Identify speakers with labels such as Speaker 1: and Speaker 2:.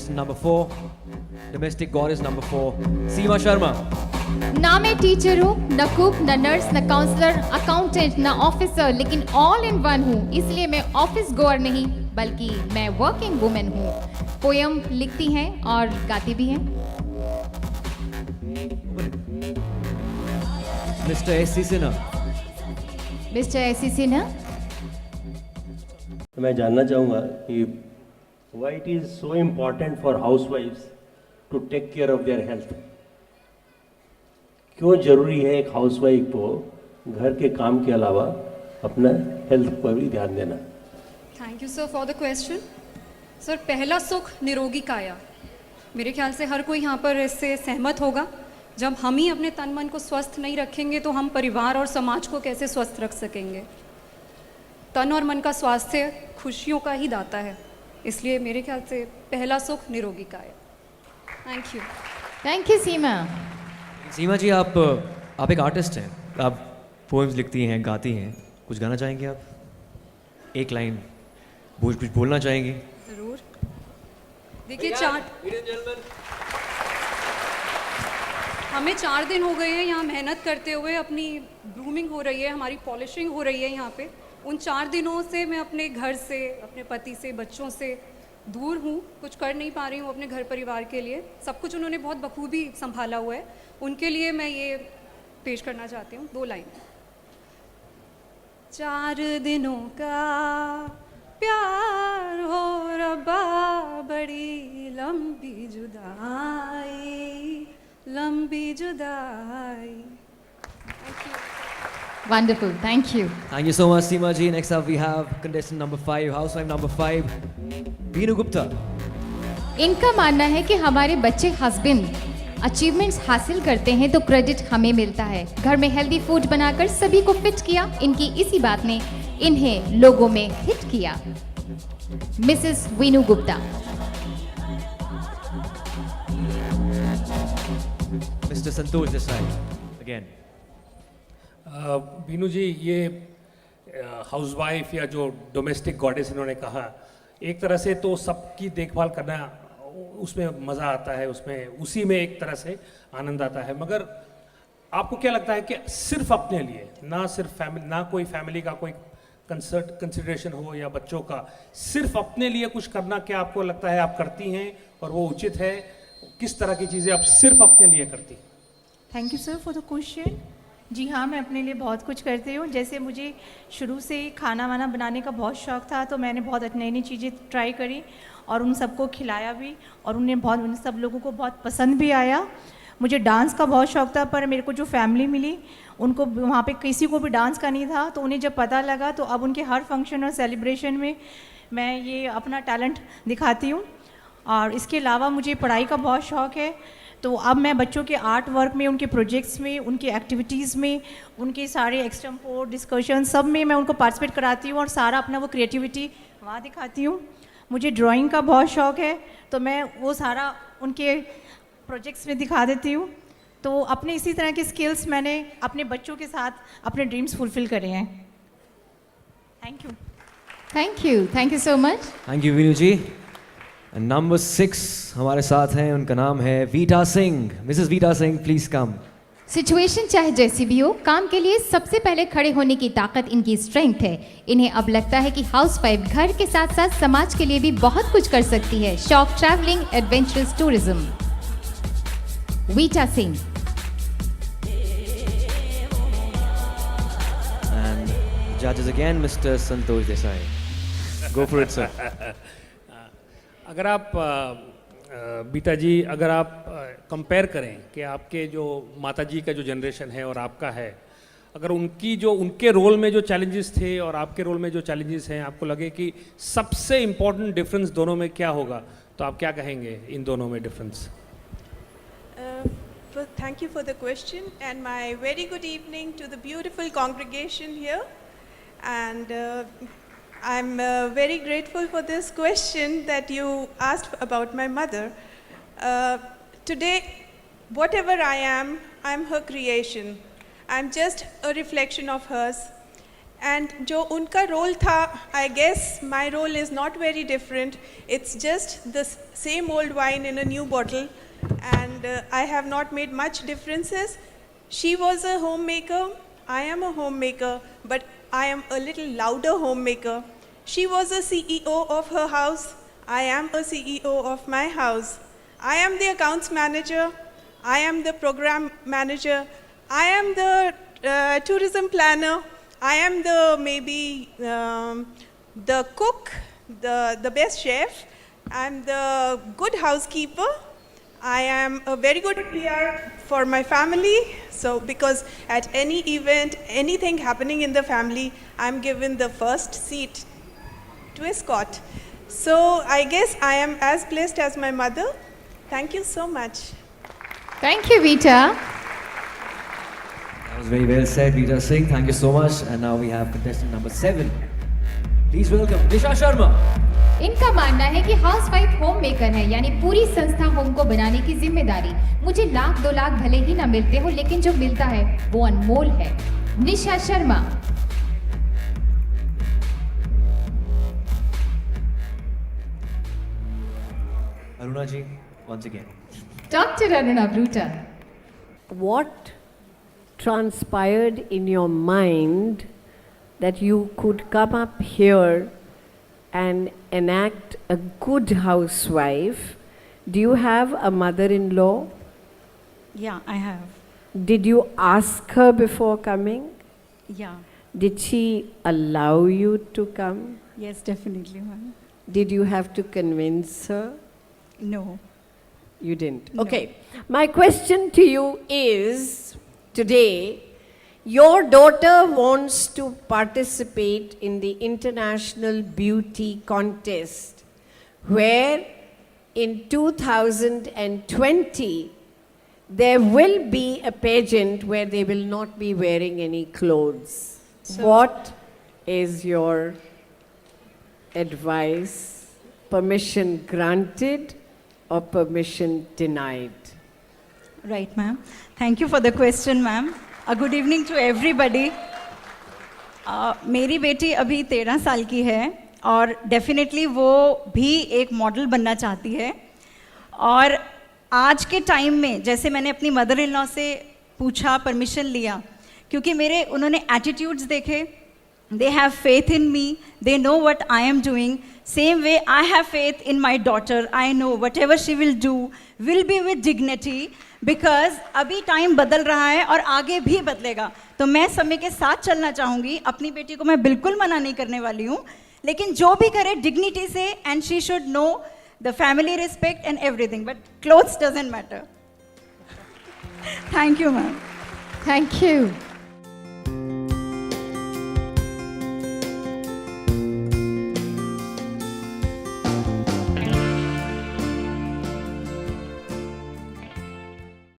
Speaker 1: contestant number 4, domestic goddess number 4, Seema Sharma.
Speaker 2: ना मैं teacher हूँ, न कुक, न नर्स, न काउंसलर, अकाउंटेंट, न ऑफिसर, लेकिन ऑल इन वन हूँ। इसलिए मैं ऑफिस गोअर नहीं, बल्कि मैं वर्किंग वुमेन हूँ। पोयम लिखती हैं और गाती भी हैं।
Speaker 1: Mr. S.C. Sinha.
Speaker 2: Mister AC Sinha.
Speaker 3: मैं जानना चाहूँगा कि why it is so important for housewives to take care of their health? क्यों जरूरी है एक हाउसवाइफ को घर के काम के अलावा अपना हेल्थ पर भी ध्यान देना?
Speaker 4: Thank you sir for the question. Sir, पहला सुख निरोगी काया। मेरे ख्याल से हर कोई यहाँ पर इससे सहमत होगा। जब हम ही अपने तन मन को स्वस्थ नहीं रखेंगे तो हम परिवार और समाज को कैसे स्वस्थ रख सकेंगे। तन और मन का स्वास्थ्य खुशियों का ही दाता है, इसलिए मेरे ख्याल से पहला सुख निरोगी काया। Thank you.
Speaker 2: थैंक यू सीमा।
Speaker 1: सीमा जी, आप एक आर्टिस्ट हैं, आप पोएम्स लिखती हैं, गाती हैं, कुछ गाना चाहेंगे आप? एक लाइन कुछ बोलना चाहेंगी?
Speaker 4: ज़रूर। देखिए, हमें 4 दिन हो गए हैं यहाँ मेहनत करते हुए। अपनी ग्रूमिंग हो रही है, हमारी पॉलिशिंग हो रही है यहाँ पे। उन 4 दिनों से मैं अपने घर से, अपने पति से, बच्चों से दूर हूँ, कुछ कर नहीं पा रही हूँ अपने घर परिवार के लिए। सब कुछ उन्होंने बहुत बखूबी संभाला हुआ है, उनके लिए मैं ये पेश करना चाहती हूँ 2 लाइन। 4 दिनों का प्यार हो रब्बा, बड़ी लंबी जुदाई, लंबी जुदाई। Thank you.
Speaker 2: Wonderful, thank you.
Speaker 1: Thank you so much, Seema ji. Next up we have contestant number 5, housewife number 5, Veenu Gupta.
Speaker 2: इनका मानना है कि हमारे बच्चे हस्बैंड अचीवमेंट्स हासिल करते हैं तो क्रेडिट हमें मिलता है। घर में हेल्दी फूड बनाकर सभी को फिट किया, इनकी इसी बात ने इन्हें लोगों में हिट किया। Mrs Vinu Gupta.
Speaker 1: Mr. Santosh Desai again.
Speaker 5: Vinu ji, ये हाउसवाइफ या जो डोमेस्टिक गॉडेस इन्होंने कहा, एक तरह से तो सबकी देखभाल करना, उसमें मज़ा आता है, उसमें उसी में एक तरह से आनंद आता है। मगर आपको क्या लगता है कि सिर्फ अपने लिए, ना सिर्फ फैमिली, ना कोई फैमिली का कोई कंसिडरेशन हो या बच्चों का, सिर्फ अपने लिए कुछ करना, क्या आपको लगता है आप करती हैं और वो उचित है? किस तरह की चीज़ें आप सिर्फ अपने लिए करती?
Speaker 6: Thank you sir for the question. जी हाँ, मैं अपने लिए बहुत कुछ करती हूँ। जैसे मुझे शुरू से ही खाना वाना बनाने का बहुत शौक़ था, तो मैंने बहुत नई नई चीज़ें ट्राई करी और उन सबको खिलाया भी, और उन सब लोगों को बहुत पसंद भी आया। मुझे डांस का बहुत शौक़ था, पर मेरे को जो फैमिली मिली उनको वहाँ पे किसी को भी डांस का नहीं था, तो उन्हें जब पता लगा तो अब उनके हर फंक्शन और सेलिब्रेशन में मैं ये अपना टैलेंट दिखाती हूँ। और इसके अलावा मुझे पढ़ाई का बहुत शौक़ है, तो अब मैं बच्चों के आर्ट वर्क में, उनके प्रोजेक्ट्स में, उनके एक्टिविटीज़ में, उनके सारे एक्सटेम्पोर डिस्कशन सब में मैं उनको पार्टिसिपेट कराती हूँ और सारा अपना वो क्रिएटिविटी वहाँ दिखाती हूँ। मुझे ड्राइंग का बहुत शौक़ है, तो मैं वो सारा उनके प्रोजेक्ट्स में दिखा देती हूँ। तो अपने इसी तरह के स्किल्स मैंने अपने बच्चों के साथ अपने ड्रीम्स फुलफिल करे हैं। Thank you.
Speaker 2: Thank you, thank you so much.
Speaker 1: Thank you Veenu ji. Number 6 हमारे साथ हैं, उनका नाम है Veeta Singh. Mrs Veeta Singh, please come.
Speaker 2: Situation चाहे जैसी भी हो, काम के लिए सबसे पहले खड़े होने की ताकत इनकी स्ट्रेंथ है। इन्हें अब लगता है कि हाउसवाइफ घर के साथ साथ समाज के लिए भी बहुत कुछ कर सकती है। शौक travelling, adventurous tourism. Vita Singh.
Speaker 1: And judges again, Mr. Santosh Desai. Go for it, sir.
Speaker 5: अगर आप बीता जी, अगर आप कंपेयर करें कि आपके जो माता जी का जो जनरेशन है और आपका है, अगर उनके रोल में जो चैलेंजेस थे और आपके रोल में जो चैलेंजेस हैं, आपको लगे कि सबसे इम्पोर्टेंट डिफरेंस दोनों में क्या होगा, तो आप क्या कहेंगे इन दोनों में difference?
Speaker 7: Thank you for the question, and my very good evening to the beautiful congregation here. And I'm very grateful for this question that you asked about my mother. Today, whatever I am her creation. I'm just a reflection of hers. And जो उनका role था, I guess my role is not very different. It's just the same old wine in a new bottle, and I have not made much differences. She was a homemaker, I am a homemaker, but I am a little louder homemaker. She was a CEO of her house, I am a CEO of my house. I am the accounts manager, I am the program manager, I am the tourism planner, I am the cook, the best chef, I'm the good housekeeper. I am a very good PR for my family. So because at any event, anything happening in the family, I'm given the first seat to escort. So I guess I am as blessed as my mother. Thank you so much.
Speaker 2: Thank you, Vita.
Speaker 1: That was very well said, Vita Singh. Thank you so much. And now we have contestant number 7. Please welcome Disha Sharma.
Speaker 2: इनका मानना है कि housewife home maker है, यानी पूरी संस्था home को बनाने की जिम्मेदारी मुझे लाख 2 लाख भले ही ना मिलते हो, लेकिन जो मिलता है वो अनमोल है। Nisha Sharma.
Speaker 1: Aruna ji, once again.
Speaker 2: Dr. Aruna Bruta.
Speaker 8: What transpired in your mind that you could come up here and enact a good housewife? Do you have a mother-in-law?
Speaker 9: Yeah, I have.
Speaker 8: Did you ask her before coming?
Speaker 9: Yeah.
Speaker 8: Did she allow you to come?
Speaker 9: Yes, definitely, ma'am.
Speaker 8: Did you have to convince her?
Speaker 9: No.
Speaker 8: You didn't.
Speaker 9: No.
Speaker 8: Okay. My question to you is, today, your daughter wants to participate in the International Beauty Contest, where in 2020, there will be a pageant where they will not be wearing any clothes. What is your advice? Permission granted or permission denied?
Speaker 9: Right, ma'am. Thank you for the question, ma'am. A good evening to everybody. मेरी बेटी अभी 13 साल की है और definitely वो भी एक मॉडल बनना चाहती है। और आज के टाइम में जैसे मैंने अपनी मदर इन लॉ से पूछा, परमिशन लिया, क्योंकि मेरे उन्होंने एटीट्यूड्स देखे, they have faith in me, they know what I am doing. Same way I have faith in my daughter. I know whatever she will do will be with dignity, because अभी time बदल रहा है और आगे भी बदलेगा। तो मैं समय के साथ चलना चाहूँगी। अपनी बेटी को मैं बिल्कुल मना नहीं करने वाली हूँ, लेकिन जो भी करे डिग्निटी से, and she should know the family respect and everything, but clothes doesn't matter. Thank you, ma'am.
Speaker 2: Thank you.